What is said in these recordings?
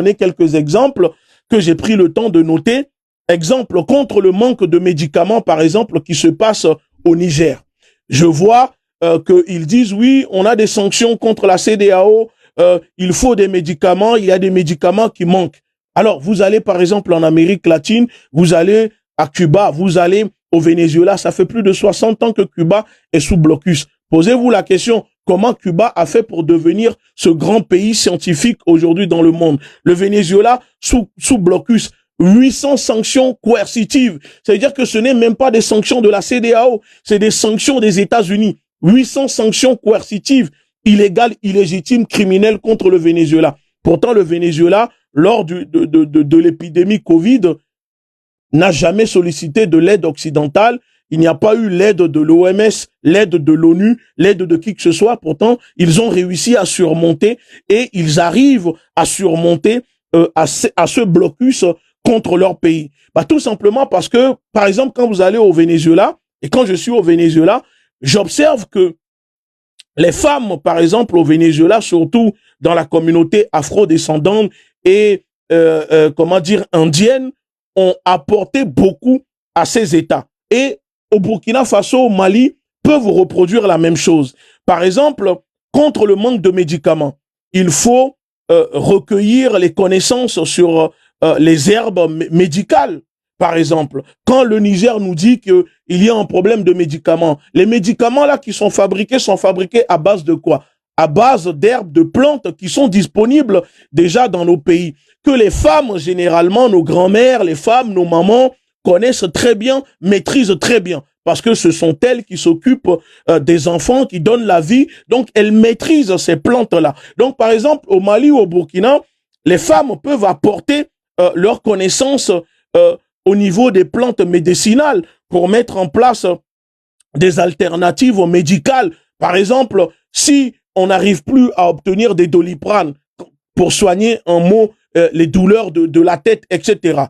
donner quelques exemples que j'ai pris le temps de noter. Exemple, contre le manque de médicaments, par exemple, qui se passe au Niger. Je vois qu'ils disent, oui, on a des sanctions contre la CEDEAO, il faut des médicaments, il y a des médicaments qui manquent. Alors, vous allez, par exemple, en Amérique latine, vous allez à Cuba, vous allez au Venezuela, ça fait plus de 60 ans que Cuba est sous blocus. Posez-vous la question, comment Cuba a fait pour devenir ce grand pays scientifique aujourd'hui dans le monde? Le Venezuela sous blocus, 800 sanctions coercitives. Ça veut dire que ce n'est même pas des sanctions de la CEDEAO, c'est des sanctions des États-Unis. 800 sanctions coercitives, illégales, illégitimes, criminelles contre le Venezuela. Pourtant, le Venezuela, lors de l'épidémie Covid, n'a jamais sollicité de l'aide occidentale. Il n'y a pas eu l'aide de l'OMS, l'aide de l'ONU, l'aide de qui que ce soit. Pourtant, ils ont réussi à surmonter et ils arrivent à surmonter à ce blocus contre leur pays. Bah, tout simplement parce que, par exemple, quand vous allez au Venezuela, et quand je suis au Venezuela, j'observe que les femmes, par exemple, au Venezuela, surtout dans la communauté afro-descendante et, indienne, ont apporté beaucoup à ces États. Et au Burkina Faso, au Mali, peuvent reproduire la même chose. Par exemple, contre le manque de médicaments, il faut recueillir les connaissances sur les herbes médicales. Par exemple, quand le Niger nous dit qu'il y a un problème de médicaments, les médicaments là qui sont fabriqués à base de quoi? À base d'herbes, de plantes qui sont disponibles déjà dans nos pays, que les femmes, généralement, nos grands-mères, les femmes, nos mamans, connaissent très bien, maîtrisent très bien, parce que ce sont elles qui s'occupent des enfants, qui donnent la vie, donc elles maîtrisent ces plantes-là. Donc, par exemple, au Mali ou au Burkina, les femmes peuvent apporter leurs connaissances au niveau des plantes médicinales pour mettre en place des alternatives médicales. Par exemple, si on n'arrive plus à obtenir des Doliprane pour soigner les douleurs de la tête, etc.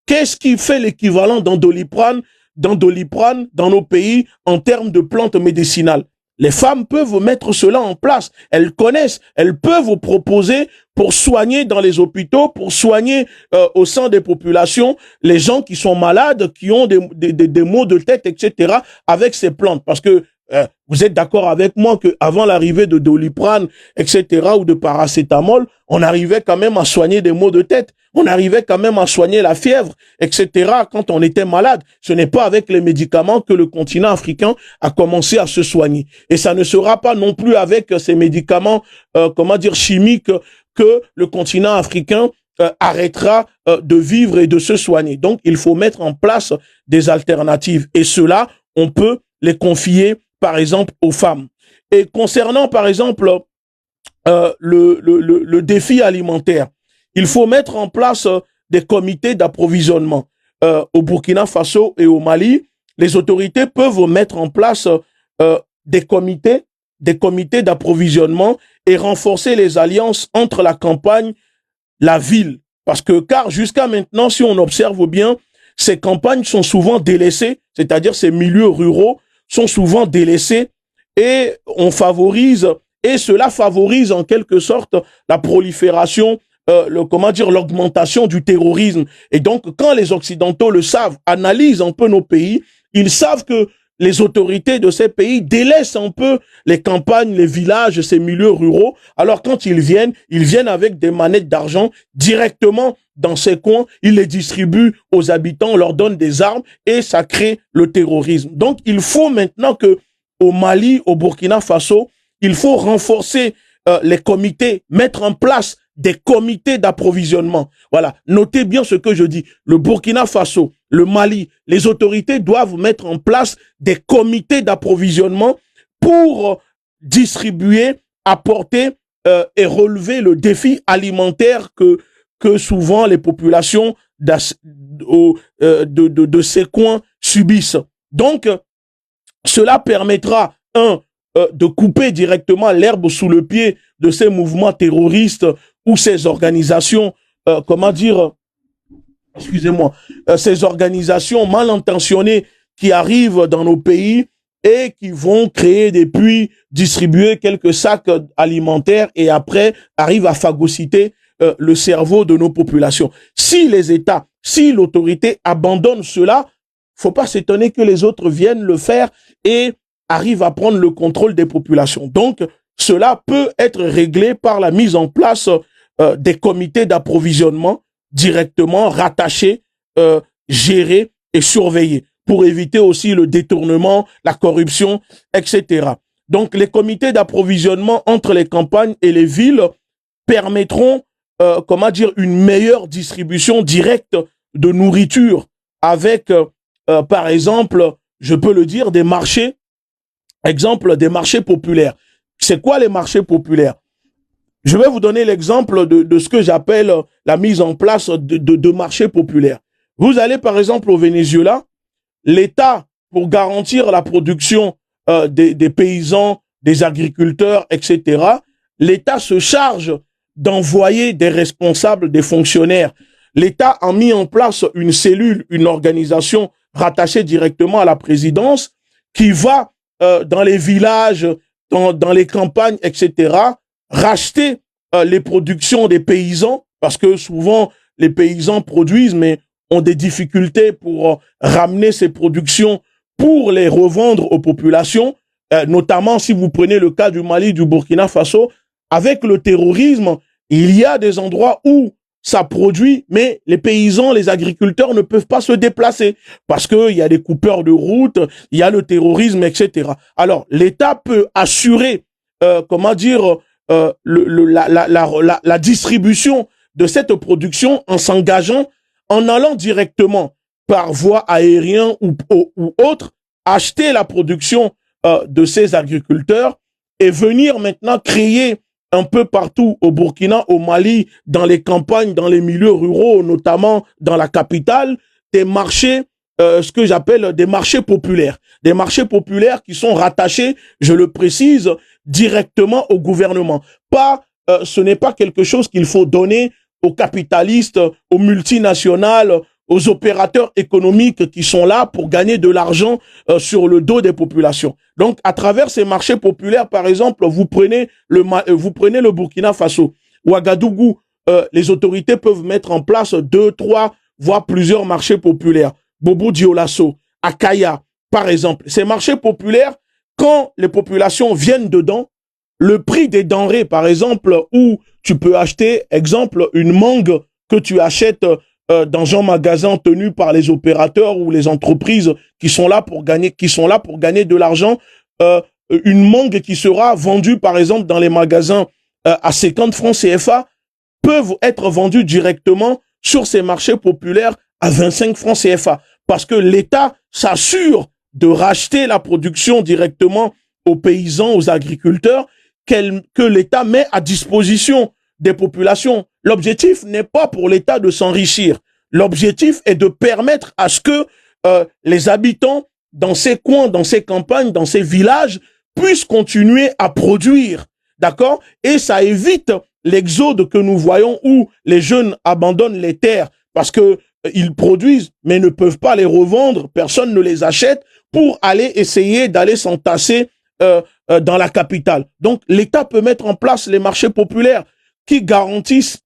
Qu'est-ce qui fait l'équivalent d'un Doliprane dans nos pays en termes de plantes médicinales? Les femmes peuvent mettre cela en place. Elles connaissent, elles peuvent vous proposer pour soigner dans les hôpitaux, pour soigner au sein des populations, les gens qui sont malades, qui ont des maux de tête, etc. avec ces plantes. Parce que vous êtes d'accord avec moi que avant l'arrivée de Doliprane, etc. ou de paracétamol, on arrivait quand même à soigner des maux de tête. On arrivait quand même à soigner la fièvre, etc. quand on était malade. Ce n'est pas avec les médicaments que le continent africain a commencé à se soigner. Et ça ne sera pas non plus avec ces médicaments, chimiques que le continent africain arrêtera de vivre et de se soigner. Donc, il faut mettre en place des alternatives. Et cela, on peut les confier, par exemple, aux femmes. Et concernant, par exemple, le défi alimentaire, il faut mettre en place des comités d'approvisionnement. Au Burkina Faso et au Mali, les autorités peuvent mettre en place des comités d'approvisionnement et renforcer les alliances entre la campagne, la ville. Car jusqu'à maintenant, si on observe bien, ces campagnes sont souvent délaissées, c'est-à-dire ces milieux ruraux sont souvent délaissés et cela favorise en quelque sorte la prolifération, l'augmentation du terrorisme. Et donc, quand les Occidentaux le savent, analysent un peu nos pays, ils savent que les autorités de ces pays délaissent un peu les campagnes, les villages, ces milieux ruraux. Alors quand ils viennent avec des manettes d'argent directement dans ces coins, ils les distribuent aux habitants, leur donnent des armes et ça crée le terrorisme. Donc il faut maintenant que au Mali, au Burkina Faso, il faut renforcer les comités, mettre en place des comités d'approvisionnement. Voilà, notez bien ce que je dis. Le Burkina Faso, le Mali, les autorités doivent mettre en place des comités d'approvisionnement pour distribuer, apporter et relever le défi alimentaire que souvent les populations de ces coins subissent. Donc, cela permettra, de couper directement l'herbe sous le pied de ces mouvements terroristes ou ces organisations, ces organisations mal intentionnées qui arrivent dans nos pays et qui vont créer des puits, distribuer quelques sacs alimentaires et après arrivent à phagocyter le cerveau de nos populations. Si les États, si l'autorité abandonne cela, faut pas s'étonner que les autres viennent le faire et arrivent à prendre le contrôle des populations. Donc, cela peut être réglé par la mise en place des comités d'approvisionnement directement rattachés, gérés et surveillés pour éviter aussi le détournement, la corruption, etc. Donc, les comités d'approvisionnement entre les campagnes et les villes permettront, une meilleure distribution directe de nourriture avec, par exemple, je peux le dire, des marchés populaires. C'est quoi les marchés populaires? Je vais vous donner l'exemple de ce que j'appelle la mise en place de marchés populaires. Vous allez par exemple au Venezuela, l'État, pour garantir la production des paysans, des agriculteurs, etc., l'État se charge d'envoyer des responsables, des fonctionnaires. L'État a mis en place une cellule, une organisation rattachée directement à la présidence qui va dans les villages, dans les campagnes, etc., racheter les productions des paysans, parce que souvent les paysans produisent, mais ont des difficultés pour ramener ces productions pour les revendre aux populations, notamment si vous prenez le cas du Mali, du Burkina Faso, avec le terrorisme, il y a des endroits où ça produit, mais les paysans, les agriculteurs ne peuvent pas se déplacer parce qu'il y a des coupeurs de route, il y a le terrorisme, etc. Alors, l'État peut assurer, la distribution de cette production en s'engageant, en allant directement par voie aérienne ou autre, acheter la production de ces agriculteurs et venir maintenant créer un peu partout au Burkina, au Mali, dans les campagnes, dans les milieux ruraux, notamment dans la capitale, des marchés, ce que j'appelle des marchés populaires. Des marchés populaires qui sont rattachés, je le précise, directement au gouvernement. Ce n'est pas quelque chose qu'il faut donner aux capitalistes, aux multinationales, aux opérateurs économiques qui sont là pour gagner de l'argent sur le dos des populations. Donc, à travers ces marchés populaires, par exemple, vous prenez le Burkina Faso, Ouagadougou, les autorités peuvent mettre en place 2, 3, voire plusieurs marchés populaires. Bobo Dioulasso, Akaya, par exemple. Ces marchés populaires, quand les populations viennent dedans, le prix des denrées, par exemple, où tu peux acheter, exemple, une mangue que tu achètes dans un magasin tenu par les opérateurs ou les entreprises qui sont là pour gagner de l'argent, une mangue qui sera vendue, par exemple, dans les magasins à 50 francs CFA, peuvent être vendues directement sur ces marchés populaires à 25 francs CFA. Parce que l'État s'assure de racheter la production directement aux paysans, aux agriculteurs, que l'État met à disposition des populations. L'objectif n'est pas pour l'État de s'enrichir. L'objectif est de permettre à ce que les habitants dans ces coins, dans ces campagnes, dans ces villages puissent continuer à produire. D'accord? Et ça évite l'exode que nous voyons où les jeunes abandonnent les terres parce que ils produisent mais ne peuvent pas les revendre, personne ne les achète pour aller essayer d'aller s'entasser dans la capitale. Donc l'État peut mettre en place les marchés populaires qui garantissent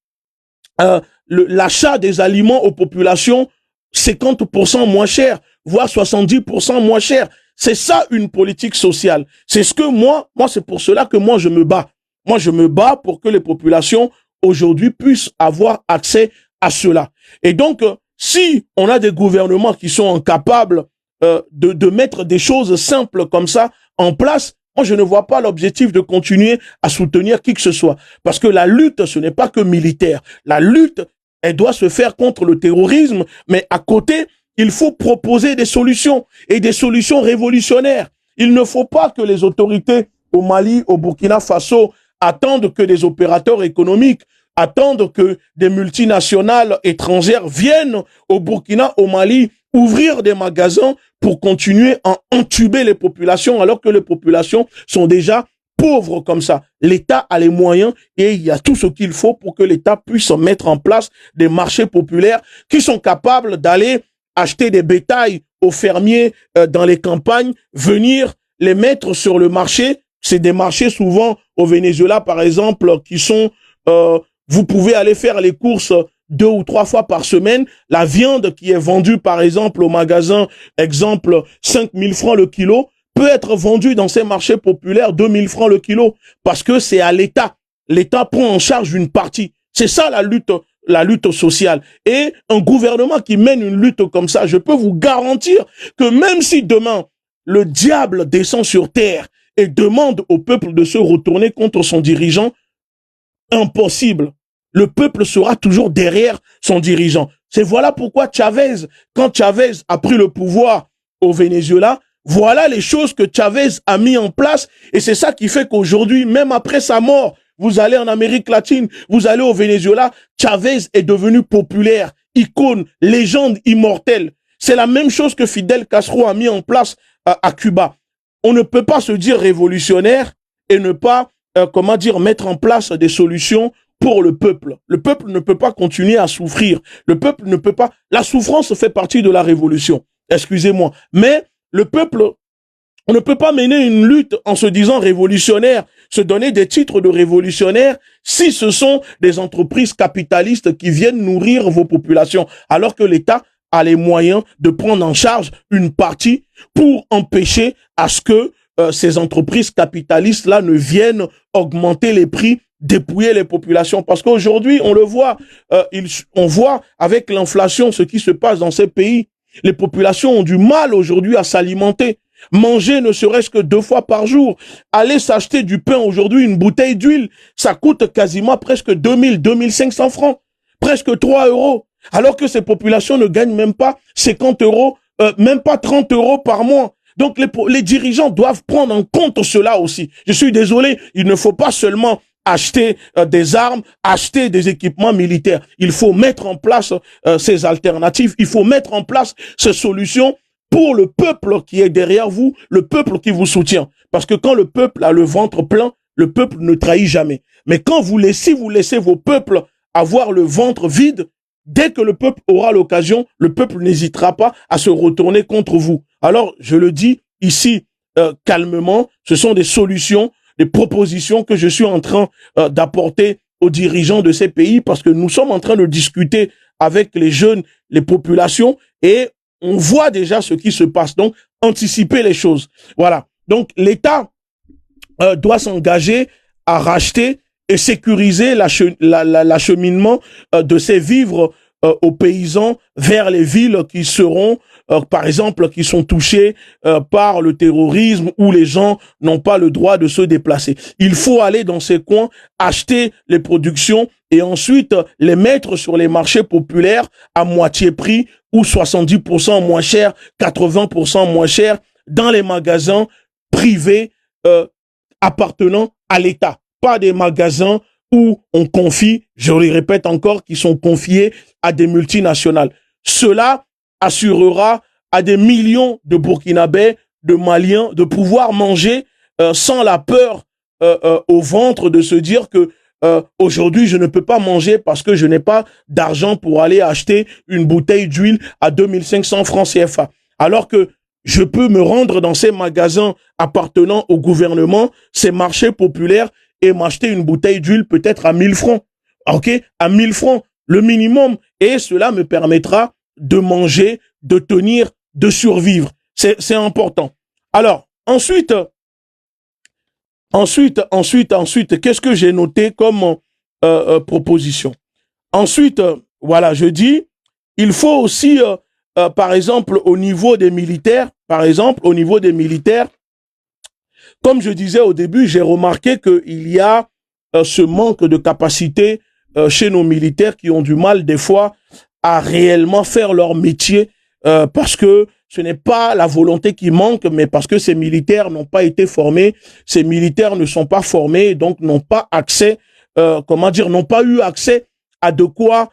l'achat des aliments aux populations 50% moins cher, voire 70% moins cher. C'est ça une politique sociale. C'est ce que moi c'est pour cela que moi je me bats. Moi je me bats pour que les populations aujourd'hui puissent avoir accès à cela. Et donc si on a des gouvernements qui sont incapables de mettre des choses simples comme ça en place, moi, je ne vois pas l'objectif de continuer à soutenir qui que ce soit. Parce que la lutte, ce n'est pas que militaire. La lutte, elle doit se faire contre le terrorisme, mais à côté, il faut proposer des solutions et des solutions révolutionnaires. Il ne faut pas que les autorités au Mali, au Burkina Faso attendent que des opérateurs économiques, attendent que des multinationales étrangères viennent au Burkina, au Mali, ouvrir des magasins pour continuer à entuber les populations alors que les populations sont déjà pauvres comme ça. L'État a les moyens et il y a tout ce qu'il faut pour que l'État puisse mettre en place des marchés populaires qui sont capables d'aller acheter des bétails aux fermiers dans les campagnes, venir les mettre sur le marché. C'est des marchés souvent au Venezuela par exemple qui sont vous pouvez aller faire les courses 2 ou 3 fois par semaine. La viande qui est vendue, par exemple, au magasin, exemple, 5 000 francs le kilo, peut être vendue dans ces marchés populaires 2 000 francs le kilo, parce que c'est à l'État. L'État prend en charge une partie. C'est ça la lutte sociale. Et un gouvernement qui mène une lutte comme ça, je peux vous garantir que même si demain, le diable descend sur terre et demande au peuple de se retourner contre son dirigeant, impossible. Le peuple sera toujours derrière son dirigeant. C'est voilà pourquoi Chavez, quand Chavez a pris le pouvoir au Venezuela, voilà les choses que Chavez a mis en place, et c'est ça qui fait qu'aujourd'hui, même après sa mort, vous allez en Amérique latine, vous allez au Venezuela, Chavez est devenu populaire, icône, légende immortelle. C'est la même chose que Fidel Castro a mis en place à Cuba. On ne peut pas se dire révolutionnaire et ne pas, mettre en place des solutions pour le peuple. Le peuple ne peut pas continuer à souffrir. Le peuple ne peut pas... La souffrance fait partie de la révolution. Excusez-moi. Mais le peuple, on ne peut pas mener une lutte en se disant révolutionnaire, se donner des titres de révolutionnaire si ce sont des entreprises capitalistes qui viennent nourrir vos populations, alors que l'État a les moyens de prendre en charge une partie pour empêcher à ce que ces entreprises capitalistes-là ne viennent augmenter les prix, dépouiller les populations. Parce qu'aujourd'hui, on le voit, on voit avec l'inflation ce qui se passe dans ces pays. Les populations ont du mal aujourd'hui à s'alimenter. Manger ne serait-ce que 2 fois par jour. Aller s'acheter du pain aujourd'hui, une bouteille d'huile, ça coûte quasiment presque 2000, 2500 francs. Presque 3 euros. Alors que ces populations ne gagnent même pas 50 euros, même pas 30 euros par mois. Donc les dirigeants doivent prendre en compte cela aussi. Je suis désolé, il ne faut pas seulement acheter des armes, acheter des équipements militaires. Il faut mettre en place ces alternatives, il faut mettre en place ces solutions pour le peuple qui est derrière vous, le peuple qui vous soutient. Parce que quand le peuple a le ventre plein, le peuple ne trahit jamais. Mais quand vous laissez vos peuples avoir le ventre vide, dès que le peuple aura l'occasion, le peuple n'hésitera pas à se retourner contre vous. Alors, je le dis ici calmement, ce sont des solutions, des propositions que je suis en train d'apporter aux dirigeants de ces pays, parce que nous sommes en train de discuter avec les jeunes, les populations, et on voit déjà ce qui se passe. Donc, anticiper les choses. Voilà. Donc, l'État doit s'engager à racheter et sécuriser l'acheminement de ces vivres aux paysans vers les villes qui seront, par exemple, qui sont touchées par le terrorisme, où les gens n'ont pas le droit de se déplacer. Il faut aller dans ces coins, acheter les productions et ensuite les mettre sur les marchés populaires à moitié prix ou 70% moins cher, 80% moins cher, dans les magasins privés appartenant à l'État. Pas des magasins où on confie, je le répète encore, qui sont confiés à des multinationales. Cela assurera à des millions de Burkinabés, de Maliens, de pouvoir manger sans la peur au ventre de se dire que aujourd'hui je ne peux pas manger parce que je n'ai pas d'argent pour aller acheter une bouteille d'huile à 2500 francs CFA. Alors que je peux me rendre dans ces magasins appartenant au gouvernement, ces marchés populaires, et m'acheter une bouteille d'huile peut-être à 1000 francs. Ok? À 1000 francs, le minimum. Et cela me permettra de manger, de tenir, de survivre. C'est important. Alors, ensuite, qu'est-ce que j'ai noté comme proposition? Ensuite, voilà, je dis, il faut aussi, par exemple, au niveau des militaires, comme je disais au début, j'ai remarqué qu'il y a ce manque de capacité chez nos militaires qui ont du mal des fois à réellement faire leur métier parce que ce n'est pas la volonté qui manque, mais parce que ces militaires n'ont pas été formés, ces militaires ne sont pas formés, donc n'ont pas accès, n'ont pas eu accès à de quoi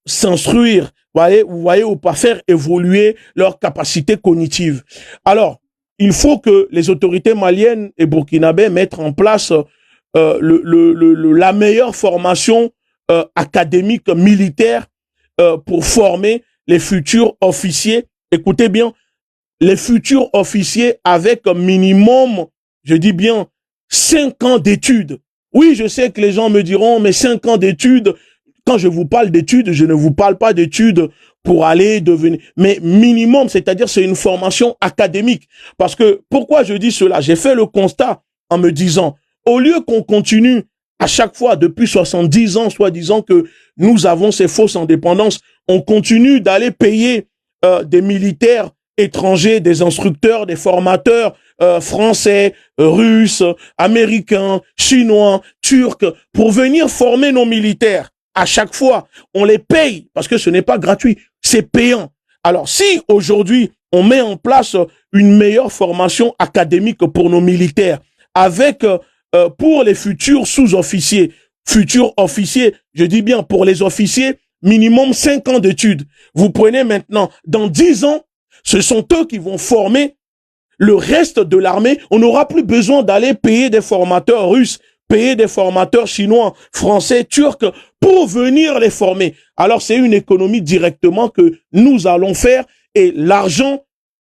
s'instruire, vous voyez, ou pas faire évoluer leur capacité cognitive. Alors, il faut que les autorités maliennes et burkinabées mettent en place la meilleure formation académique militaire pour former les futurs officiers. Écoutez bien, les futurs officiers avec un minimum, je dis bien, 5 ans d'études. Oui, je sais que les gens me diront, mais 5 ans d'études, quand je vous parle d'études, je ne vous parle pas d'études pour aller devenir, mais minimum, c'est-à-dire c'est une formation académique. Parce que, pourquoi je dis cela? J'ai fait le constat en me disant, au lieu qu'on continue à chaque fois, depuis 70 ans, soi-disant que nous avons ces fausses indépendances, on continue d'aller payer des militaires étrangers, des instructeurs, des formateurs français, russes, américains, chinois, turcs, pour venir former nos militaires. À chaque fois, on les paye parce que ce n'est pas gratuit, c'est payant. Alors si aujourd'hui, on met en place une meilleure formation académique pour nos militaires, avec pour les futurs sous-officiers, futurs officiers, je dis bien pour les officiers, minimum 5 ans d'études. Vous prenez maintenant, dans 10 ans, ce sont eux qui vont former le reste de l'armée. On n'aura plus besoin d'aller payer des formateurs russes, payer des formateurs chinois, français, turcs, pour venir les former. Alors c'est une économie directement que nous allons faire et l'argent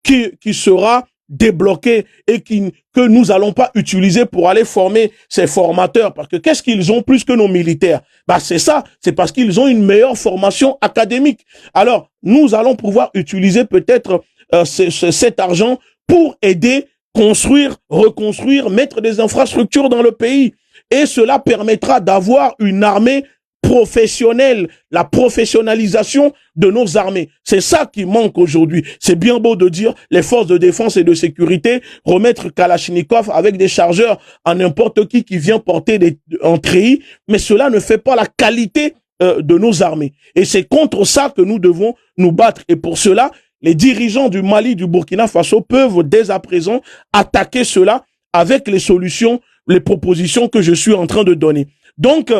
qui sera débloqué et que nous allons pas utiliser pour aller former ces formateurs. Parce que qu'est-ce qu'ils ont plus que nos militaires? Bah c'est ça, c'est parce qu'ils ont une meilleure formation académique. Alors, nous allons pouvoir utiliser peut-être cet argent pour aider, construire, reconstruire, mettre des infrastructures dans le pays. Et cela permettra d'avoir une armée professionnelle, la professionnalisation de nos armées. C'est ça qui manque aujourd'hui. C'est bien beau de dire les forces de défense et de sécurité, remettre Kalachnikov avec des chargeurs à n'importe qui vient porter un treillis, mais cela ne fait pas la qualité de nos armées. Et c'est contre ça que nous devons nous battre. Et pour cela, les dirigeants du Mali, du Burkina Faso peuvent dès à présent attaquer cela avec les solutions, les propositions que je suis en train de donner. Donc,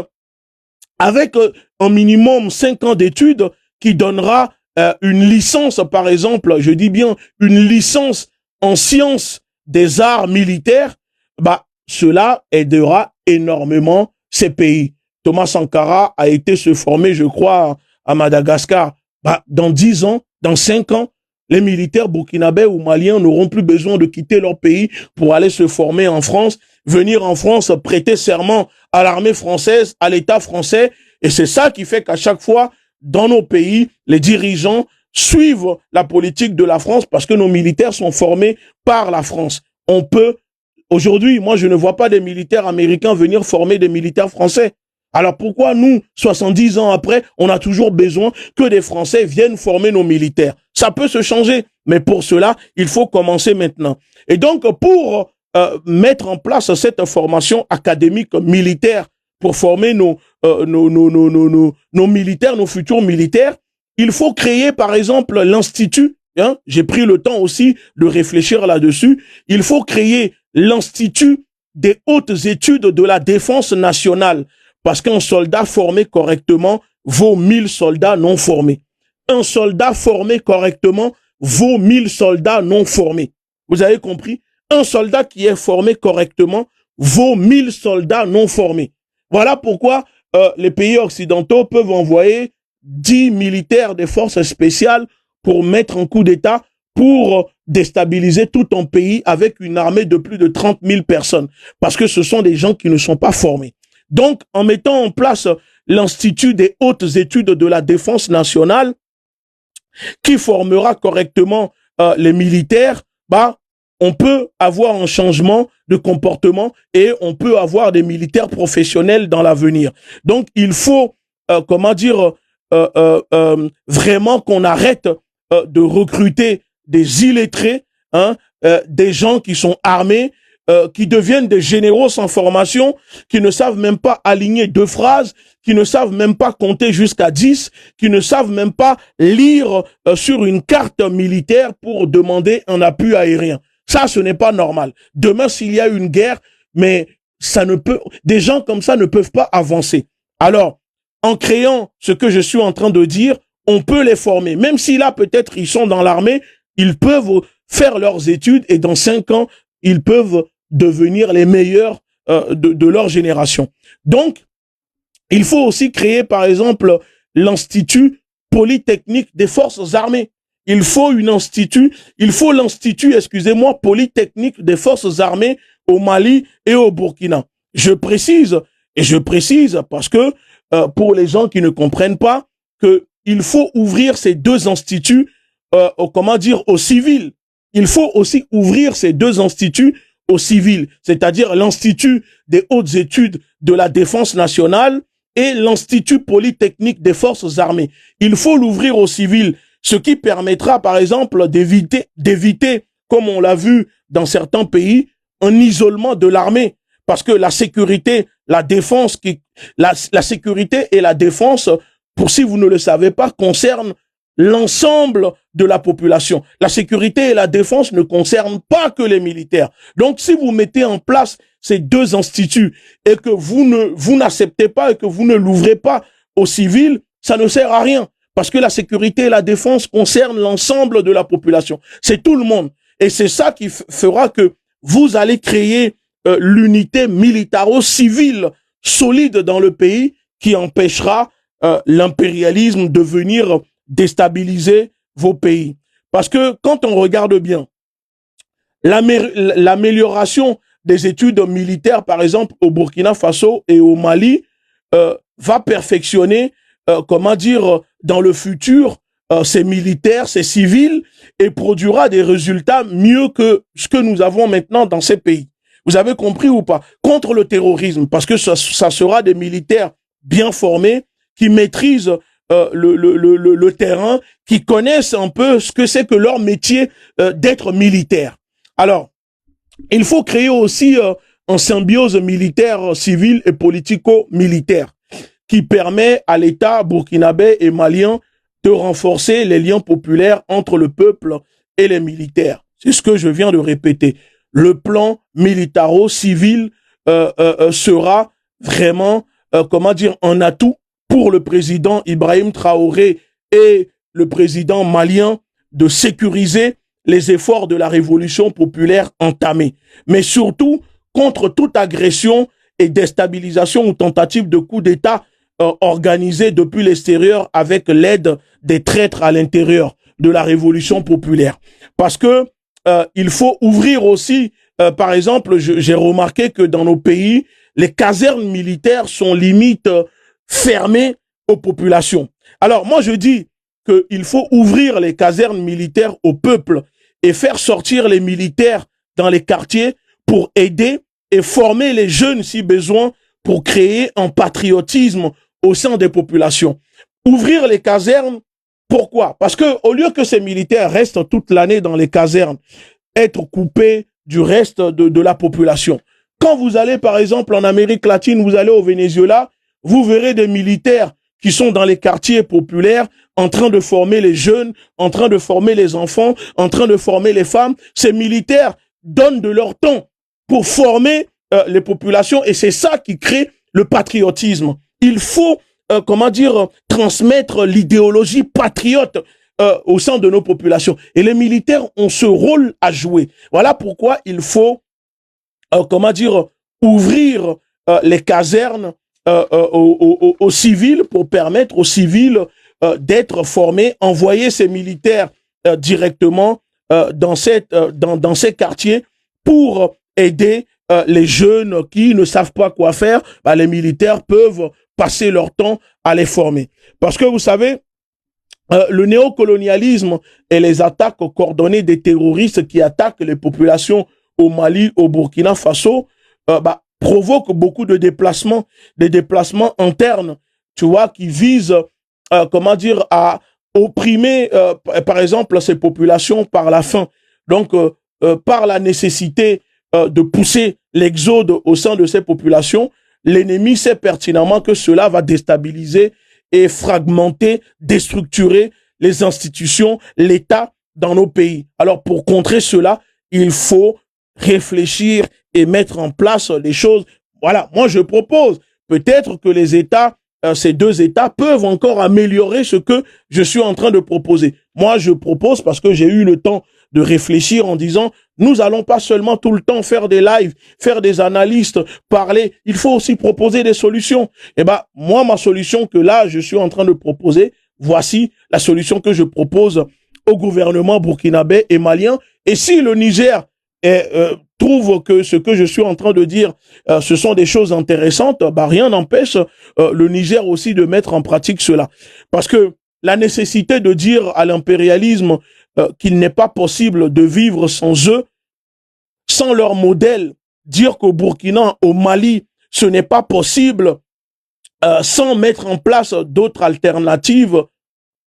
avec un minimum 5 ans d'études qui donnera une licence, par exemple, je dis bien une licence en sciences des arts militaires, bah, cela aidera énormément ces pays. Thomas Sankara a été se former, je crois, à Madagascar. Bah, dans 10 ans, dans 5 ans, les militaires burkinabés ou maliens n'auront plus besoin de quitter leur pays pour aller se former en France, venir en France prêter serment à l'armée française, à l'État français. Et c'est ça qui fait qu'à chaque fois, dans nos pays, les dirigeants suivent la politique de la France parce que nos militaires sont formés par la France. On peut, aujourd'hui, moi je ne vois pas des militaires américains venir former des militaires français. Alors pourquoi nous, 70 ans après, on a toujours besoin que des Français viennent former nos militaires? Ça peut se changer, mais pour cela, il faut commencer maintenant. Et donc, pour mettre en place cette formation académique militaire, pour former nos militaires, nos futurs militaires, il faut créer, par exemple, l'Institut. Hein, j'ai pris le temps aussi de réfléchir là-dessus. Il faut créer l'Institut des hautes études de la défense nationale. Parce qu'un soldat formé correctement vaut 1000 soldats non formés. Un soldat formé correctement vaut 1000 soldats non formés. Vous avez compris? Un soldat qui est formé correctement vaut 1000 soldats non formés. Voilà pourquoi les pays occidentaux peuvent envoyer 10 militaires des forces spéciales pour mettre un coup d'État pour déstabiliser tout un pays avec une armée de plus de 30 000 personnes. Parce que ce sont des gens qui ne sont pas formés. Donc, en mettant en place l'Institut des hautes études de la défense nationale, qui formera correctement les militaires, bah, on peut avoir un changement de comportement et on peut avoir des militaires professionnels dans l'avenir. Donc, il faut, vraiment qu'on arrête de recruter des illettrés, hein, des gens qui sont armés, qui deviennent des généraux sans formation, qui ne savent même pas aligner 2 phrases, qui ne savent même pas compter jusqu'à 10, qui ne savent même pas lire sur une carte militaire pour demander un appui aérien. Ça, ce n'est pas normal. Demain, s'il y a une guerre, mais ça ne peut, des gens comme ça ne peuvent pas avancer. Alors, en créant ce que je suis en train de dire, on peut les former. Même si là, peut-être, ils sont dans l'armée, ils peuvent faire leurs études et dans 5 ans, ils peuvent devenir les meilleurs de leur génération. Donc, il faut aussi créer, par exemple, l'Institut Polytechnique des Forces Armées. Il faut l'Institut, excusez-moi, Polytechnique des Forces Armées au Mali et au Burkina. Je précise, et je précise parce que pour les gens qui ne comprennent pas, que il faut ouvrir ces deux instituts, aux civils. Il faut aussi ouvrir ces deux instituts aux civils, c'est-à-dire l'Institut des hautes études de la défense nationale et l'Institut polytechnique des forces armées. Il faut l'ouvrir aux civils, ce qui permettra, par exemple, d'éviter, comme on l'a vu dans certains pays, un isolement de l'armée. Parce que la sécurité, la défense, la sécurité et la défense, pour si vous ne le savez pas, concernent l'ensemble de la population. La sécurité et la défense ne concernent pas que les militaires. Donc, si vous mettez en place ces deux instituts et que vous n'acceptez pas et que vous ne l'ouvrez pas aux civils, ça ne sert à rien. Parce que la sécurité et la défense concernent l'ensemble de la population. C'est tout le monde. Et c'est ça qui fera que vous allez créer l'unité militaro-civile solide dans le pays qui empêchera l'impérialisme de venir déstabiliser vos pays. Parce que quand on regarde bien, l'amélioration des études militaires, par exemple au Burkina Faso et au Mali, va perfectionner, dans le futur, ces militaires, ces civils, et produira des résultats mieux que ce que nous avons maintenant dans ces pays. Vous avez compris ou pas? Contre le terrorisme, parce que ça sera des militaires bien formés, qui maîtrisent le terrain, qui connaissent un peu ce que c'est que leur métier d'être militaire. Alors, il faut créer aussi une symbiose militaire, civile et politico-militaire qui permet à l'État burkinabé et malien de renforcer les liens populaires entre le peuple et les militaires. C'est ce que je viens de répéter. Le plan militaro-civil sera vraiment, un atout pour le président Ibrahim Traoré et le président malien de sécuriser les efforts de la révolution populaire entamée. Mais surtout, contre toute agression et déstabilisation ou tentative de coup d'État organisée depuis l'extérieur avec l'aide des traîtres à l'intérieur de la révolution populaire. Parce que il faut ouvrir aussi, par exemple, j'ai remarqué que dans nos pays, les casernes militaires sont limite fermées aux populations. Alors moi je dis qu'il faut ouvrir les casernes militaires au peuple et faire sortir les militaires dans les quartiers pour aider et former les jeunes si besoin pour créer un patriotisme au sein des populations. Ouvrir les casernes, pourquoi? Parce que au lieu que ces militaires restent toute l'année dans les casernes, être coupés du reste de la population. Quand vous allez par exemple en Amérique latine, vous allez au Venezuela, vous verrez des militaires qui sont dans les quartiers populaires, en train de former les jeunes, en train de former les enfants, en train de former les femmes. Ces militaires donnent de leur temps pour former les populations et c'est ça qui crée le patriotisme. Il faut, transmettre l'idéologie patriote au sein de nos populations. Et les militaires ont ce rôle à jouer. Voilà pourquoi il faut, ouvrir les casernes aux civils pour permettre aux civils d'être formés, envoyer ces militaires directement dans ces quartiers pour aider les jeunes qui ne savent pas quoi faire. Les militaires peuvent passer leur temps à les former. Parce que vous savez, le néocolonialisme et les attaques coordonnées des terroristes qui attaquent les populations au Mali, au Burkina Faso, provoquent beaucoup de déplacements, des déplacements internes, tu vois, qui visent, à opprimer, par exemple, ces populations par la faim. Donc, par la nécessité de pousser l'exode au sein de ces populations, l'ennemi sait pertinemment que cela va déstabiliser et fragmenter, déstructurer les institutions, l'État dans nos pays. Alors, pour contrer cela, il faut réfléchir et mettre en place les choses. Voilà, moi je propose, peut-être que les États, ces deux États peuvent encore améliorer ce que je suis en train de proposer. Moi je propose parce que j'ai eu le temps de réfléchir en disant, nous allons pas seulement tout le temps faire des lives, faire des analystes, parler, il faut aussi proposer des solutions. Et moi ma solution que là je suis en train de proposer, voici la solution que je propose au gouvernement burkinabé et malien. Et si le Niger trouve que ce que je suis en train de dire, ce sont des choses intéressantes, bah rien n'empêche le Niger aussi de mettre en pratique cela. Parce que la nécessité de dire à l'impérialisme qu'il n'est pas possible de vivre sans eux, sans leur modèle, dire qu'au Burkina, au Mali, ce n'est pas possible sans mettre en place d'autres alternatives,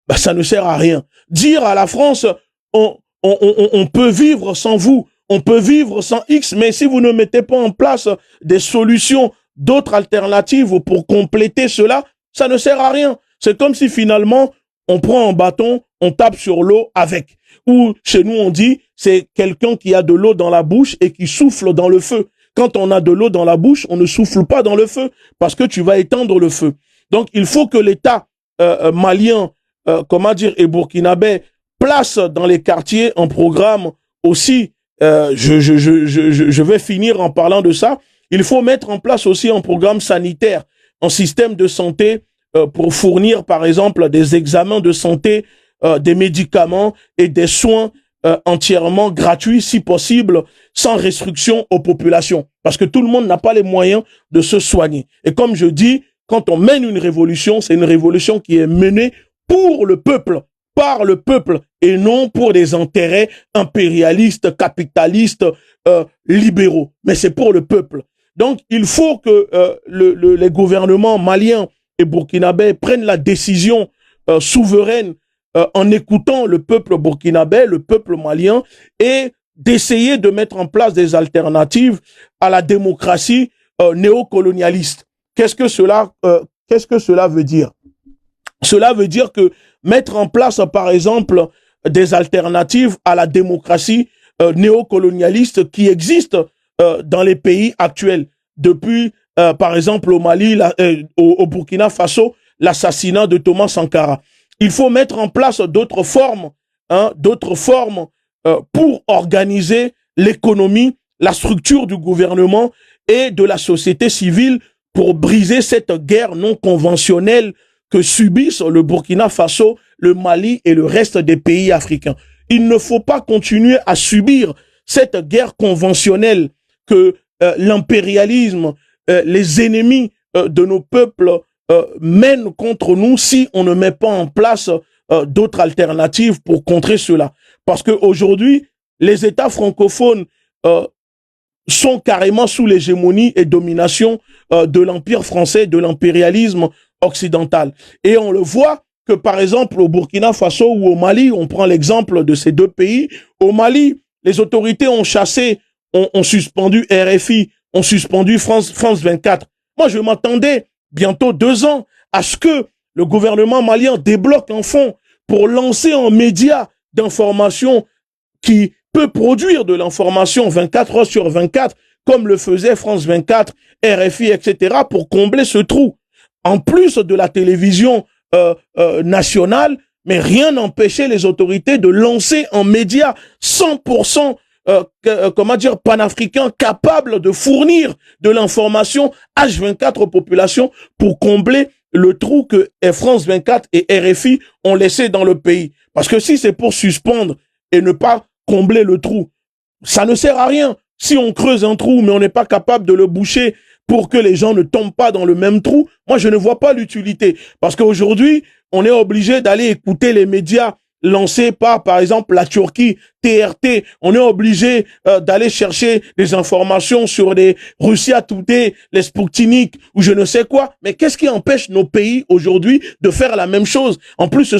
bah, ça ne sert à rien. Dire à la France, on peut vivre sans vous, on peut vivre sans X, mais si vous ne mettez pas en place des solutions, d'autres alternatives pour compléter cela, ça ne sert à rien. C'est comme si finalement, on prend un bâton, on tape sur l'eau avec. Ou chez nous, on dit, c'est quelqu'un qui a de l'eau dans la bouche et qui souffle dans le feu. Quand on a de l'eau dans la bouche, on ne souffle pas dans le feu parce que tu vas éteindre le feu. Donc, il faut que l'État malien, et burkinabé place dans les quartiers un programme aussi. Je vais finir en parlant de ça. Il faut mettre en place aussi un programme sanitaire, un système de santé pour fournir, par exemple, des examens de santé, des médicaments et des soins entièrement gratuits, si possible, sans restriction aux populations. Parce que tout le monde n'a pas les moyens de se soigner. Et comme je dis, quand on mène une révolution, c'est une révolution qui est menée pour le peuple, par le peuple, et non pour des intérêts impérialistes, capitalistes, libéraux. Mais c'est pour le peuple. Donc, il faut que les gouvernements maliens et burkinabés prennent la décision souveraine en écoutant le peuple burkinabé, le peuple malien, et d'essayer de mettre en place des alternatives à la démocratie néocolonialiste. Qu'est-ce que cela veut dire? Cela veut dire que mettre en place, par exemple, des alternatives à la démocratie néocolonialiste qui existe dans les pays actuels. Depuis, par exemple, au Mali, au Burkina Faso, l'assassinat de Thomas Sankara. Il faut mettre en place d'autres formes pour organiser l'économie, la structure du gouvernement et de la société civile pour briser cette guerre non conventionnelle que subissent le Burkina Faso, le Mali et le reste des pays africains. Il ne faut pas continuer à subir cette guerre conventionnelle que l'impérialisme, les ennemis de nos peuples mènent contre nous si on ne met pas en place d'autres alternatives pour contrer cela. Parce qu'aujourd'hui, les États francophones sont carrément sous l'hégémonie et domination de l'Empire français, de l'impérialisme occidental. Et on le voit que, par exemple, au Burkina Faso ou au Mali, on prend l'exemple de ces deux pays, au Mali, les autorités ont chassé, ont suspendu RFI, ont suspendu France 24. Moi, je m'attendais bientôt 2 ans à ce que le gouvernement malien débloque un fonds pour lancer un média d'information qui peut produire de l'information 24 heures sur 24, comme le faisait France 24, RFI, etc., pour combler ce trou. En plus de la télévision nationale, mais rien n'empêchait les autorités de lancer un média 100% panafricain capable de fournir de l'information H24 aux populations pour combler le trou que France 24 et RFI ont laissé dans le pays. Parce que si c'est pour suspendre et ne pas combler le trou, ça ne sert à rien. Si on creuse un trou, mais on n'est pas capable de le boucher pour que les gens ne tombent pas dans le même trou, moi je ne vois pas l'utilité. Parce qu'aujourd'hui, on est obligé d'aller écouter les médias lancés par exemple, la Turquie, TRT. On est obligé d'aller chercher des informations sur les Russia Today, les Sputnik ou je ne sais quoi. Mais qu'est-ce qui empêche nos pays aujourd'hui de faire la même chose? En plus,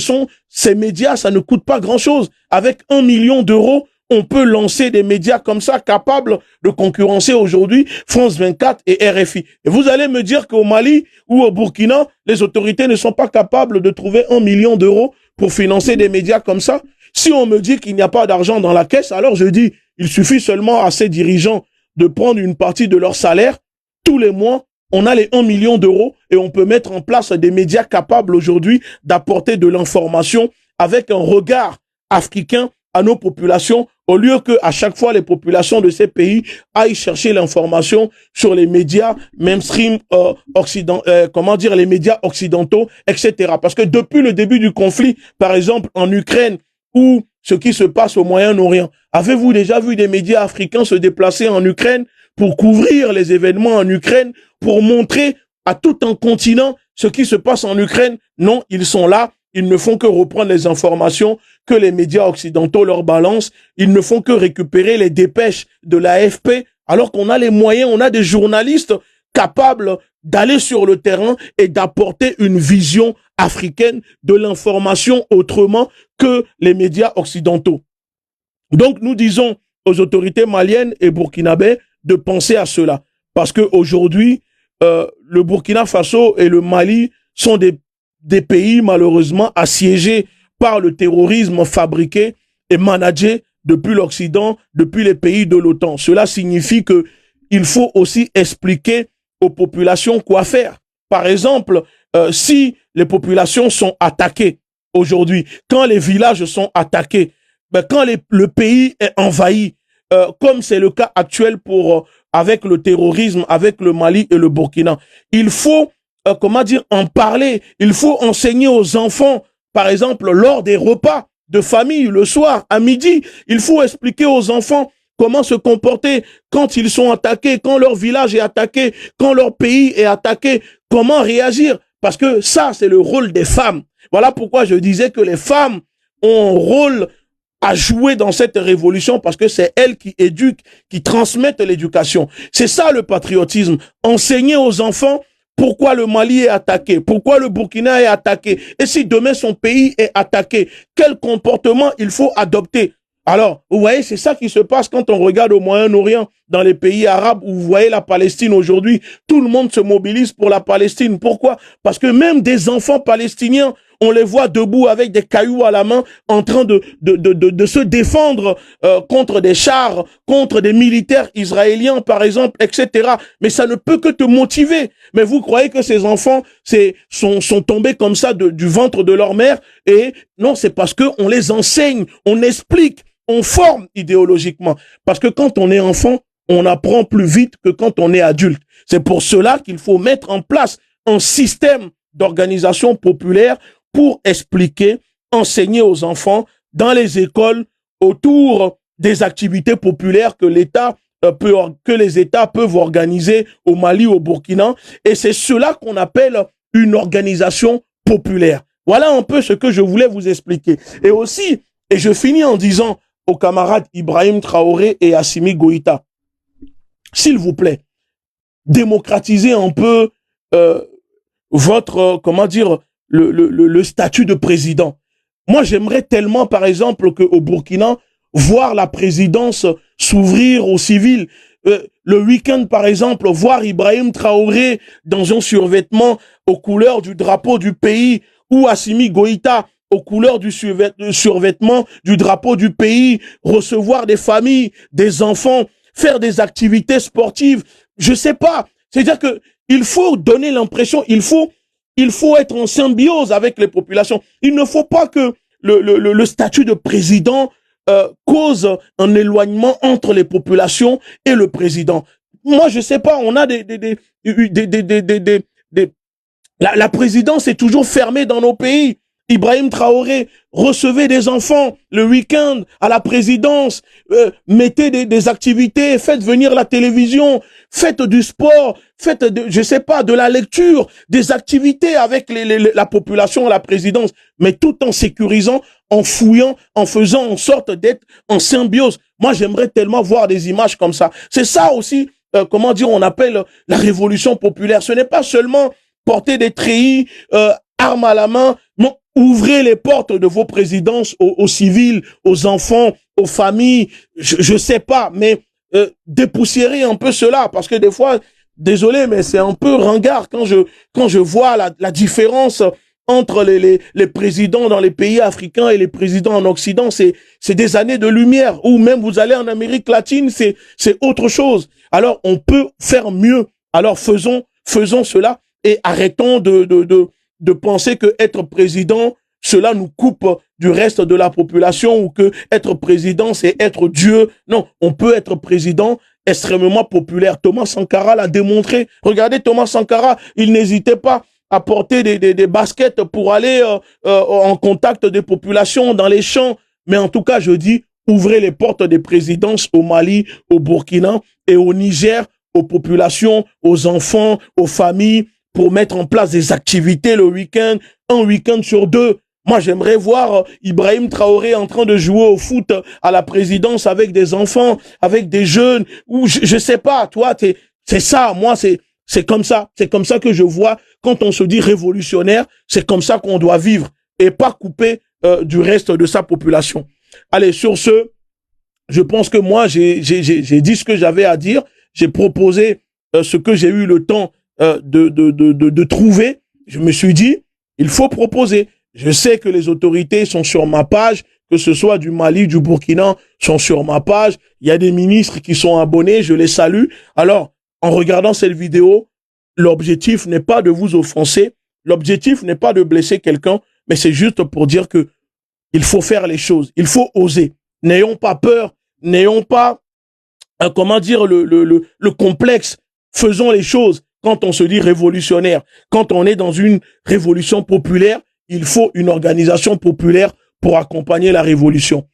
ces médias, ça ne coûte pas grand-chose. Avec 1 million d'euros, on peut lancer des médias comme ça capables de concurrencer aujourd'hui France 24 et RFI. Et vous allez me dire qu'au Mali ou au Burkina, les autorités ne sont pas capables de trouver 1 million d'euros pour financer des médias comme ça? Si on me dit qu'il n'y a pas d'argent dans la caisse, alors je dis, il suffit seulement à ces dirigeants de prendre une partie de leur salaire. Tous les mois, on a les 1 million d'euros et on peut mettre en place des médias capables aujourd'hui d'apporter de l'information avec un regard africain à nos populations, au lieu que à chaque fois les populations de ces pays aillent chercher l'information sur les médias mainstream les médias occidentaux, etc. Parce que depuis le début du conflit, par exemple en Ukraine ou ce qui se passe au Moyen-Orient. Avez-vous déjà vu des médias africains se déplacer en Ukraine pour couvrir les événements en Ukraine, pour montrer à tout un continent ce qui se passe en Ukraine? Non, ils sont là, ils ne font que reprendre les informations que les médias occidentaux leur balancent, ils ne font que récupérer les dépêches de l'AFP, alors qu'on a les moyens, on a des journalistes capables d'aller sur le terrain et d'apporter une vision africaine de l'information autrement que les médias occidentaux. Donc nous disons aux autorités maliennes et burkinabè de penser à cela. Parce qu'aujourd'hui, le Burkina Faso et le Mali sont des pays malheureusement assiégés par le terrorisme fabriqué et managé depuis l'Occident, depuis les pays de l'OTAN. Cela signifie que il faut aussi expliquer aux populations quoi faire. Par exemple, si les populations sont attaquées aujourd'hui, quand les villages sont attaqués, quand le pays est envahi, comme c'est le cas actuel avec le terrorisme, avec le Mali et le Burkina, il faut, en parler. Il faut enseigner aux enfants, par exemple, lors des repas de famille, le soir, à midi, il faut expliquer aux enfants comment se comporter quand ils sont attaqués, quand leur village est attaqué, quand leur pays est attaqué, comment réagir. Parce que ça, c'est le rôle des femmes. Voilà pourquoi je disais que les femmes ont un rôle à jouer dans cette révolution, parce que c'est elles qui éduquent, qui transmettent l'éducation. C'est ça le patriotisme. Enseigner aux enfants pourquoi le Mali est attaqué, pourquoi le Burkina est attaqué, et si demain son pays est attaqué, quel comportement il faut adopter. Alors, vous voyez, c'est ça qui se passe quand on regarde au Moyen-Orient, dans les pays arabes, où vous voyez la Palestine aujourd'hui, tout le monde se mobilise pour la Palestine. Pourquoi? Parce que même des enfants palestiniens, on les voit debout avec des cailloux à la main, en train de se défendre contre des chars, contre des militaires israéliens, par exemple, etc. Mais ça ne peut que te motiver. Mais vous croyez que ces enfants sont tombés comme ça du ventre de leur mère? Et non, c'est parce que on les enseigne, on explique, on forme idéologiquement. Parce que quand on est enfant, on apprend plus vite que quand on est adulte. C'est pour cela qu'il faut mettre en place un système d'organisation populaire pour expliquer, enseigner aux enfants dans les écoles autour des activités populaires que les États peuvent organiser au Mali, au Burkina. Et c'est cela qu'on appelle une organisation populaire. Voilà un peu ce que je voulais vous expliquer. Et aussi, et je finis en disant aux camarades Ibrahim Traoré et Assimi Goïta, s'il vous plaît, démocratisez un peu votre, le statut de président. Moi, j'aimerais tellement, par exemple, qu'au Burkina, voir la présidence s'ouvrir aux civils. Le week-end, par exemple, voir Ibrahim Traoré dans un survêtement aux couleurs du drapeau du pays, ou Assimi Goïta aux couleurs du survêtement du drapeau du pays, recevoir des familles, des enfants, faire des activités sportives. Je sais pas. C'est-à-dire que il faut donner l'impression, il faut être en symbiose avec les populations. Il ne faut pas que le statut de président cause un éloignement entre les populations et le président. Moi, je sais pas, on a la présidence est toujours fermée dans nos pays. Ibrahim Traoré, recevez des enfants le week-end à la présidence, mettez des activités, faites venir la télévision, faites du sport, faites de la lecture, des activités avec la population à la présidence, mais tout en sécurisant, en fouillant, en faisant en sorte d'être en symbiose. Moi, j'aimerais tellement voir des images comme ça. C'est ça aussi, on appelle la révolution populaire. Ce n'est pas seulement porter des treillis, armes à la main, non. Ouvrez les portes de vos présidences aux civils, aux enfants, aux familles, je sais pas, mais dépoussiérez un peu cela, parce que des fois, désolé, mais c'est un peu ringard quand je vois la différence entre les présidents dans les pays africains et les présidents en Occident. C'est des années de lumière, ou même vous allez en Amérique latine, c'est autre chose. Alors on peut faire mieux, alors faisons cela et arrêtons de penser que être président, cela nous coupe du reste de la population, ou que être président, c'est être Dieu. Non, on peut être président extrêmement populaire. Thomas Sankara l'a démontré. Regardez Thomas Sankara, il n'hésitait pas à porter des baskets pour aller en contact des populations dans les champs Mais en tout cas, je dis, ouvrez les portes des présidences au Mali, au Burkina et au Niger, aux populations, aux enfants, aux familles, pour mettre en place des activités le week-end, un week-end sur deux. Moi, j'aimerais voir Ibrahim Traoré en train de jouer au foot à la présidence avec des enfants, avec des jeunes, ou je sais pas, toi, c'est ça, moi, c'est comme ça que je vois, quand on se dit révolutionnaire, c'est comme ça qu'on doit vivre, et pas couper du reste de sa population. Allez, sur ce, je pense que moi, j'ai dit ce que j'avais à dire, j'ai proposé ce que j'ai eu le temps de trouver. Je me suis dit, il faut proposer. Je sais que les autorités sont sur ma page, que ce soit du Mali, du Burkina, sont sur ma page. Il y a des ministres qui sont abonnés, je les salue. Alors, en regardant cette vidéo, l'objectif n'est pas de vous offenser, l'objectif n'est pas de blesser quelqu'un, mais c'est juste pour dire que il faut faire les choses, il faut oser. N'ayons pas peur, n'ayons pas, comment dire, le complexe. Faisons les choses. Quand on se dit révolutionnaire, quand on est dans une révolution populaire, il faut une organisation populaire pour accompagner la révolution.